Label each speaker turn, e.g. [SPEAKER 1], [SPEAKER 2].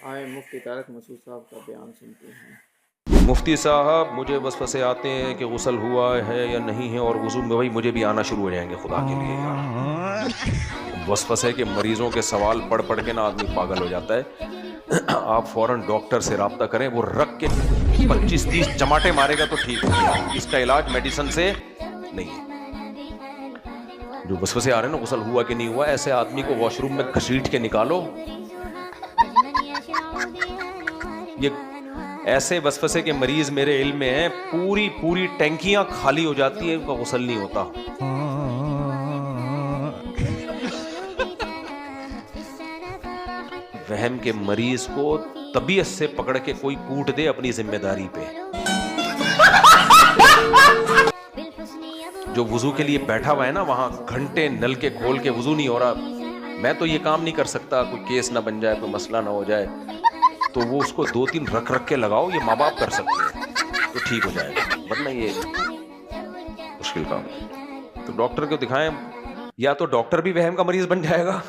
[SPEAKER 1] آئے مفتی طارق مسعود صاحب کا بیان سنتے ہیں۔
[SPEAKER 2] مفتی صاحب مجھے وسوسے آتے ہیں کہ غسل ہوا ہے یا نہیں ہے، اور وضو میں بھائی مجھے بھی آنا شروع ہو جائیں گے، خدا کے لیے یار۔ وسوسے کے مریضوں کے سوال پڑھ پڑھ کے نا آدمی پاگل ہو جاتا ہے۔ آپ فوراً ڈاکٹر سے رابطہ کریں، وہ رکھ کے 25-30 چماٹے مارے گا تو ٹھیک ہوگا، اس کا علاج میڈیسن سے نہیں ہے۔ جو وسوسے آ رہے ہیں نا غسل ہوا کہ نہیں ہوا، ایسے آدمی کو واش روم میں گھسیٹ کے نکالو۔ یہ ایسے وسوسے کے مریض میرے علم میں ہیں، پوری ٹینکیاں خالی ہو جاتی ہیں، ان کا غسل نہیں ہوتا۔ وہم کے مریض کو طبیعت سے پکڑ کے کوئی کوٹ دے اپنی ذمہ داری پہ۔ جو وضو کے لیے بیٹھا ہوا ہے نا وہاں گھنٹے نل کے کھول کے وضو نہیں ہو رہا، میں تو یہ کام نہیں کر سکتا، کوئی کیس نہ بن جائے، کوئی مسئلہ نہ ہو جائے، تو وہ اس کو 2-3 رکھ کے لگاؤ، یہ ماں باپ کر سکتے ہیں تو ٹھیک ہو جائے گا، ورنہ یہ مشکل کام ہے۔ تو ڈاکٹر کو دکھائیں، یا تو ڈاکٹر بھی وہم کا مریض بن جائے گا